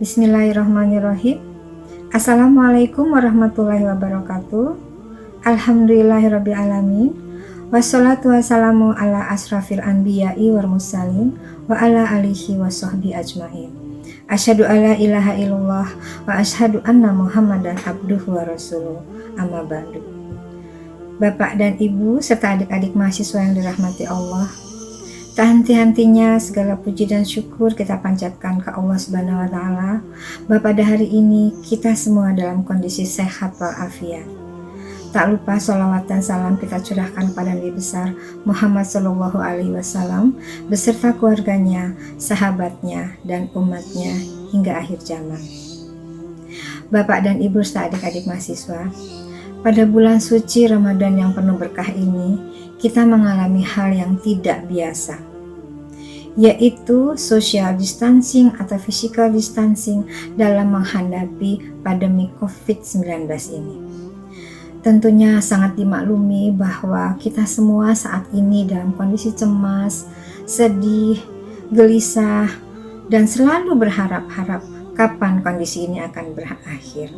Bismillahirrahmanirrahim. Assalamualaikum warahmatullahi wabarakatuh. Alhamdulillahirabbil alamin. Wassalatu wassalamu ala asrafil anbiya'i wal mursalin wa ala alihi washabbi ajmain. Asyhadu alla ilaha illallah wa asyhadu anna Muhammadan abduhu wa rasuluh. Amma ba'du. Bapak dan Ibu serta adik-adik mahasiswa yang dirahmati Allah, tak henti-hentinya segala puji dan syukur kita panjatkan ke Allah Subhanahu wa Ta'ala, bahwa pada hari ini kita semua dalam kondisi sehat walafiat. Tak lupa sholawat dan salam kita curahkan pada Nabi besar Muhammad Sallallahu Alaihi Wasallam beserta keluarganya, sahabatnya, dan umatnya hingga akhir zaman. Bapak dan Ibu serta adik-adik mahasiswa, pada bulan suci Ramadan yang penuh berkah ini, kita mengalami hal yang tidak biasa, yaitu social distancing atau physical distancing dalam menghadapi pandemi COVID-19 ini. Tentunya sangat dimaklumi bahwa kita semua saat ini dalam kondisi cemas, sedih, gelisah, dan selalu berharap-harap kapan kondisi ini akan berakhir.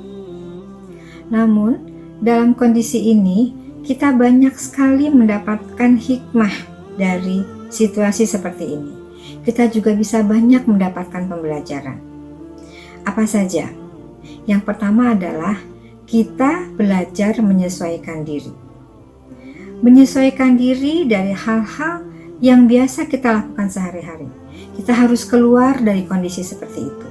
Namun, dalam kondisi ini, kita banyak sekali mendapatkan hikmah dari situasi seperti ini. Kita juga bisa banyak mendapatkan pembelajaran. Apa saja? Yang pertama adalah kita belajar menyesuaikan diri. Menyesuaikan diri dari hal-hal yang biasa kita lakukan sehari-hari. Kita harus keluar dari kondisi seperti itu.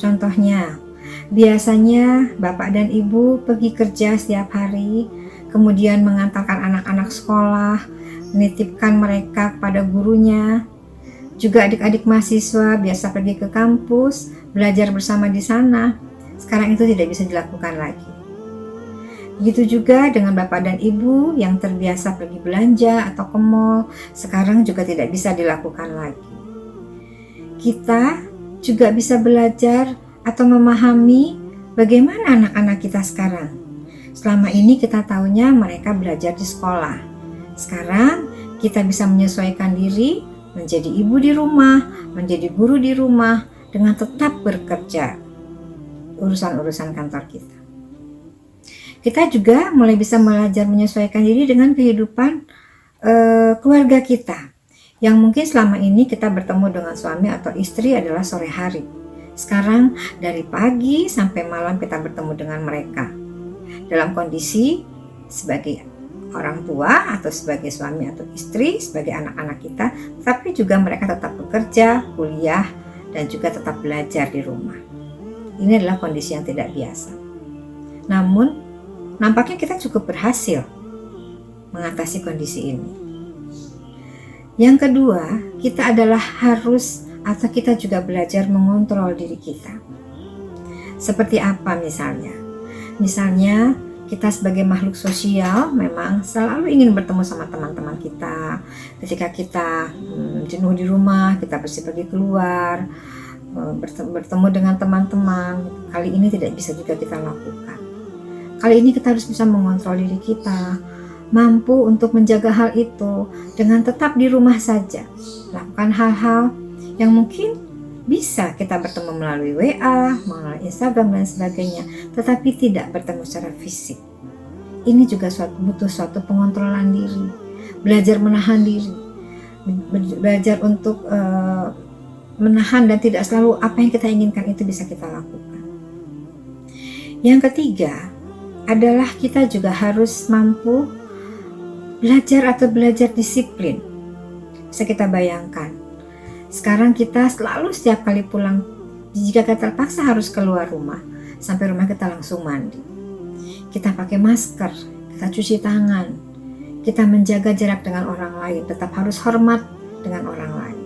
Contohnya, biasanya Bapak dan Ibu pergi kerja setiap hari, kemudian mengantarkan anak-anak sekolah, menitipkan mereka kepada gurunya. Juga adik-adik mahasiswa biasa pergi ke kampus, belajar bersama di sana. Sekarang itu tidak bisa dilakukan lagi. Begitu juga dengan Bapak dan Ibu yang terbiasa pergi belanja atau ke mall, sekarang juga tidak bisa dilakukan lagi. Kita juga bisa belajar atau memahami bagaimana anak-anak kita sekarang. Selama ini kita tahunya mereka belajar di sekolah. Sekarang kita bisa menyesuaikan diri menjadi ibu di rumah, menjadi guru di rumah dengan tetap bekerja urusan-urusan kantor kita. Kita juga mulai bisa belajar menyesuaikan diri dengan kehidupan keluarga kita. Yang mungkin selama ini kita bertemu dengan suami atau istri adalah sore hari. Sekarang dari pagi sampai malam kita bertemu dengan mereka. Dalam kondisi sebagai orang tua atau sebagai suami atau istri, sebagai anak-anak kita, tapi juga mereka tetap bekerja, kuliah, dan juga tetap belajar di rumah. Ini adalah kondisi yang tidak biasa. Namun, nampaknya kita cukup berhasil mengatasi kondisi ini. Yang kedua, kita adalah harus atau kita juga belajar mengontrol diri kita. Seperti apa misalnya? Misalnya, kita sebagai makhluk sosial memang selalu ingin bertemu sama teman-teman kita. Ketika kita jenuh di rumah, kita pergi keluar, bertemu dengan teman-teman. Kali ini tidak bisa juga kita lakukan. Kali ini kita harus bisa mengontrol diri kita, mampu untuk menjaga hal itu dengan tetap di rumah saja. Lakukan hal-hal yang mungkin bisa kita bertemu melalui WA, melalui Instagram dan sebagainya, tetapi tidak bertemu secara fisik. Ini juga butuh suatu pengontrolan diri, belajar menahan diri, belajar untuk menahan dan tidak selalu apa yang kita inginkan itu bisa kita lakukan. Yang ketiga adalah kita juga harus mampu belajar disiplin. Bisa kita bayangkan, sekarang kita selalu setiap kali pulang Jika kita terpaksa harus keluar rumah, sampai rumah kita langsung mandi. Kita pakai masker, kita cuci tangan, kita menjaga jarak dengan orang lain, tetap harus hormat dengan orang lain.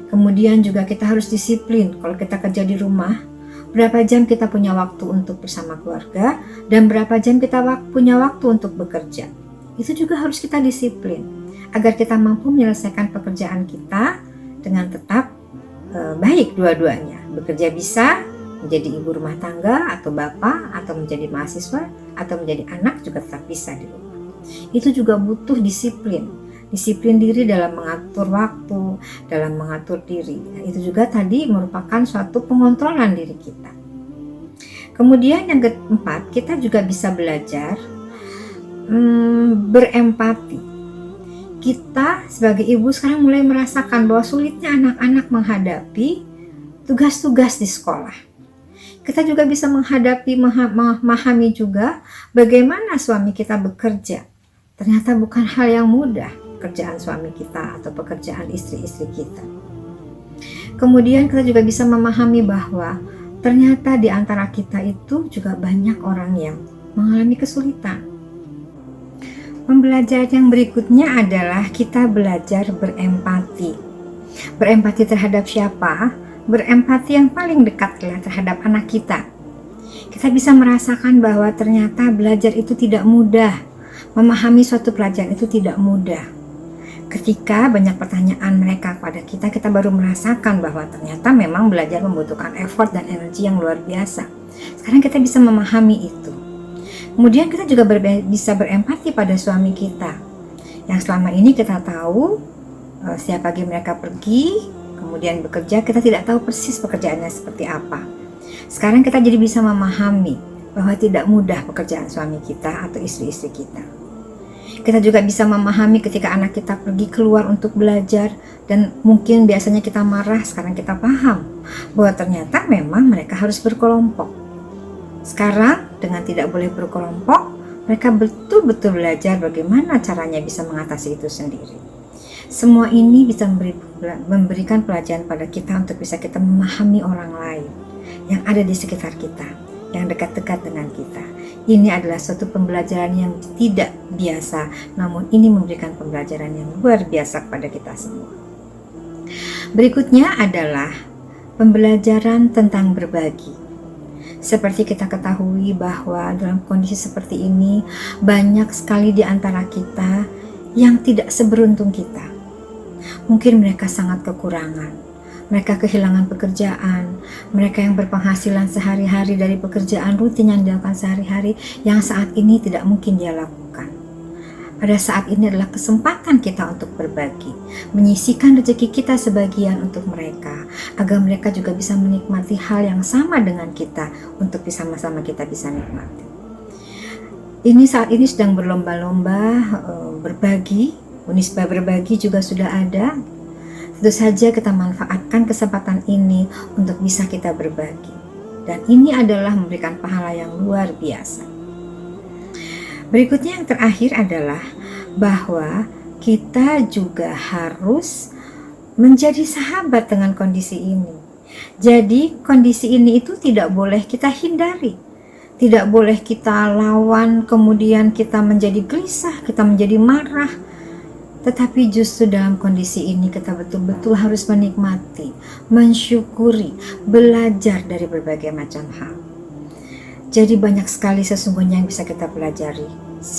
Kemudian juga kita harus disiplin kalau kita kerja di rumah, berapa jam kita punya waktu untuk bersama keluarga, dan berapa jam kita punya waktu untuk bekerja. Itu juga harus kita disiplin, agar kita mampu menyelesaikan pekerjaan kita dengan tetap baik dua-duanya. Bekerja bisa menjadi ibu rumah tangga atau bapak, atau menjadi mahasiswa, atau menjadi anak juga tetap bisa di rumah. Itu juga butuh disiplin diri dalam mengatur waktu, dalam mengatur diri. Nah, itu juga tadi merupakan suatu pengontrolan diri kita. Kemudian yang keempat, kita juga bisa belajar berempati. Kita sebagai ibu sekarang mulai merasakan bahwa sulitnya anak-anak menghadapi tugas-tugas di sekolah. Kita juga bisa memahami juga bagaimana suami kita bekerja. Ternyata bukan hal yang mudah pekerjaan suami kita atau pekerjaan istri-istri kita. Kemudian kita juga bisa memahami bahwa ternyata di antara kita itu juga banyak orang yang mengalami kesulitan. Pembelajaran yang berikutnya adalah kita belajar berempati. Berempati terhadap siapa? Berempati yang paling dekat adalah terhadap anak kita. Kita bisa merasakan bahwa ternyata belajar itu tidak mudah. Memahami suatu pelajaran itu tidak mudah. Ketika banyak pertanyaan mereka kepada kita, kita baru merasakan bahwa ternyata memang belajar membutuhkan effort dan energi yang luar biasa. Sekarang kita bisa memahami itu. Kemudian kita juga bisa berempati pada suami kita, yang selama ini kita tahu setiap pagi mereka pergi, kemudian bekerja, kita tidak tahu persis pekerjaannya seperti apa. Sekarang kita jadi bisa memahami bahwa tidak mudah pekerjaan suami kita atau istri-istri kita. Kita juga bisa memahami ketika anak kita pergi keluar untuk belajar, dan mungkin biasanya kita marah, sekarang kita paham bahwa ternyata memang mereka harus berkelompok. Sekarang dengan tidak boleh berkelompok, mereka betul-betul belajar bagaimana caranya bisa mengatasi itu sendiri. Semua ini bisa memberikan pelajaran pada kita untuk bisa kita memahami orang lain yang ada di sekitar kita, yang dekat-dekat dengan kita. Ini adalah suatu pembelajaran yang tidak biasa, namun ini memberikan pembelajaran yang luar biasa kepada kita semua. Berikutnya adalah pembelajaran tentang berbagi. Seperti kita ketahui bahwa dalam kondisi seperti ini, banyak sekali di antara kita yang tidak seberuntung kita. Mungkin mereka sangat kekurangan, mereka kehilangan pekerjaan, mereka yang berpenghasilan sehari-hari dari pekerjaan rutin yang dilakukan sehari-hari, yang saat ini tidak mungkin dia lakukan. Pada saat ini adalah kesempatan kita untuk berbagi, menyisihkan rezeki kita sebagian untuk mereka, agar mereka juga bisa menikmati hal yang sama dengan kita, untuk sama-sama kita bisa nikmati. Ini saat ini sedang berlomba-lomba berbagi, Unisba Berbagi juga sudah ada. Tentu saja kita manfaatkan kesempatan ini untuk bisa kita berbagi. Dan ini adalah memberikan pahala yang luar biasa. Berikutnya yang terakhir adalah bahwa kita juga harus menjadi sahabat dengan kondisi ini. Jadi kondisi ini itu tidak boleh kita hindari, tidak boleh kita lawan, kemudian kita menjadi gelisah, kita menjadi marah. Tetapi justru dalam kondisi ini kita betul-betul harus menikmati, mensyukuri, belajar dari berbagai macam hal. Jadi banyak sekali sesungguhnya yang bisa kita pelajari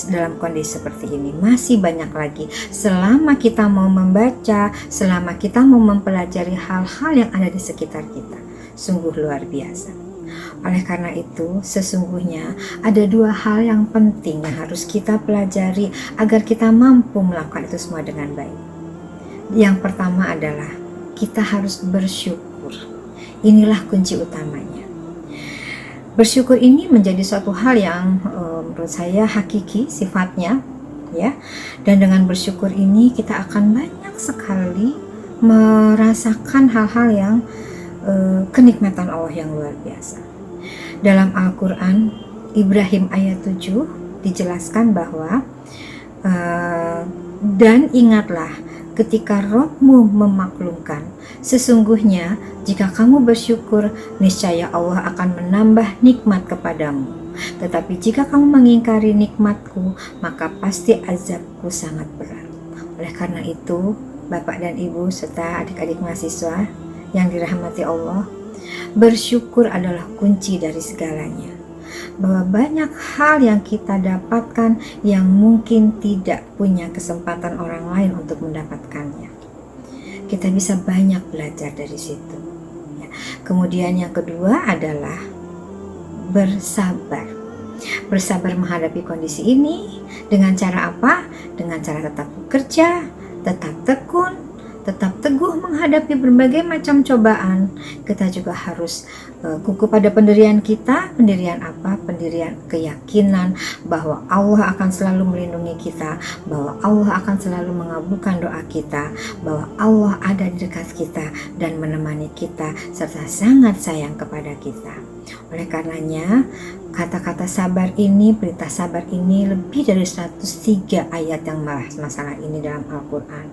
dalam kondisi seperti ini. Masih banyak lagi selama kita mau membaca, selama kita mau mempelajari hal-hal yang ada di sekitar kita. Sungguh luar biasa. Oleh karena itu, sesungguhnya ada dua hal yang penting yang harus kita pelajari agar kita mampu melakukan itu semua dengan baik. Yang pertama adalah kita harus bersyukur. Inilah kunci utamanya. Bersyukur ini menjadi suatu hal yang menurut saya hakiki sifatnya, ya. Dan dengan bersyukur ini kita akan banyak sekali merasakan hal-hal yang kenikmatan Allah yang luar biasa. Dalam Al-Quran Ibrahim ayat 7 dijelaskan bahwa dan ingatlah ketika rohmu memaklumkan. Sesungguhnya jika kamu bersyukur, niscaya Allah akan menambah nikmat kepadamu. Tetapi jika kamu mengingkari nikmatku, maka pasti azabku sangat berat. Oleh karena itu, Bapak dan Ibu serta adik-adik mahasiswa yang dirahmati Allah, bersyukur adalah kunci dari segalanya. Bahwa banyak hal yang kita dapatkan yang mungkin tidak punya kesempatan orang lain untuk mendapatkannya. Kita bisa banyak belajar dari situ. Kemudian yang kedua adalah bersabar. Bersabar menghadapi kondisi ini dengan cara apa? Dengan cara tetap bekerja, tetap tekun, tetap teguh menghadapi berbagai macam cobaan. Kita juga harus kukuh pada pendirian kita. Pendirian apa? Pendirian keyakinan bahwa Allah akan selalu melindungi kita, bahwa Allah akan selalu mengabulkan doa kita, bahwa Allah ada di dekat kita dan menemani kita serta sangat sayang kepada kita. Oleh karenanya, kata-kata sabar ini, perintah sabar ini lebih dari 103 ayat yang membahas masalah ini dalam Al-Quran.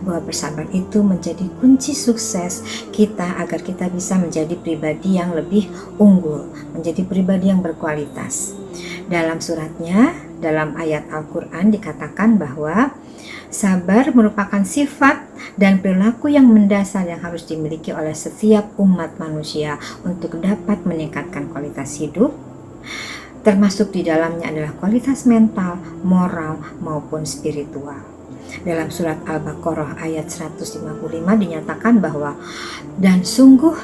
Bahwa bersabar itu menjadi kunci sukses kita agar kita bisa menjadi pribadi yang lebih unggul, menjadi pribadi yang berkualitas. Dalam suratnya, dalam ayat Al-Quran dikatakan bahwa sabar merupakan sifat dan perilaku yang mendasar yang harus dimiliki oleh setiap umat manusia untuk dapat meningkatkan kualitas hidup, termasuk di dalamnya adalah kualitas mental, moral, maupun spiritual. Dalam surat Al-Baqarah ayat 155 dinyatakan bahwa dan sungguh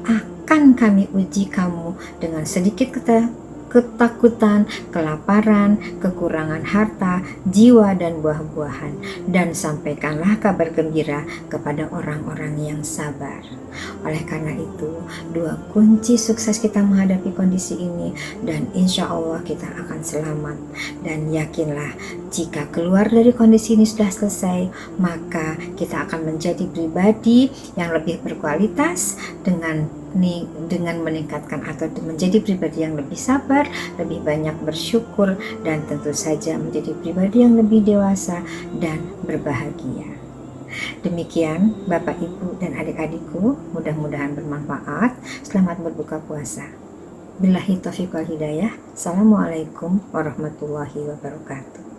akan kami uji kamu dengan sedikit ketakutan, kelaparan, kekurangan harta, jiwa dan buah-buahan, dan sampaikanlah kabar gembira kepada orang-orang yang sabar. Oleh karena itu, dua kunci sukses kita menghadapi kondisi ini, dan insya Allah kita akan selamat. Dan yakinlah, jika keluar dari kondisi ini sudah selesai, maka kita akan menjadi pribadi yang lebih berkualitas dengan meningkatkan atau menjadi pribadi yang lebih sabar, lebih banyak bersyukur, dan tentu saja menjadi pribadi yang lebih dewasa dan berbahagia. Demikian Bapak, Ibu, dan adik-adikku, mudah-mudahan bermanfaat. Selamat berbuka puasa. Billahi taufiq wal hidayah. Assalamualaikum warahmatullahi wabarakatuh.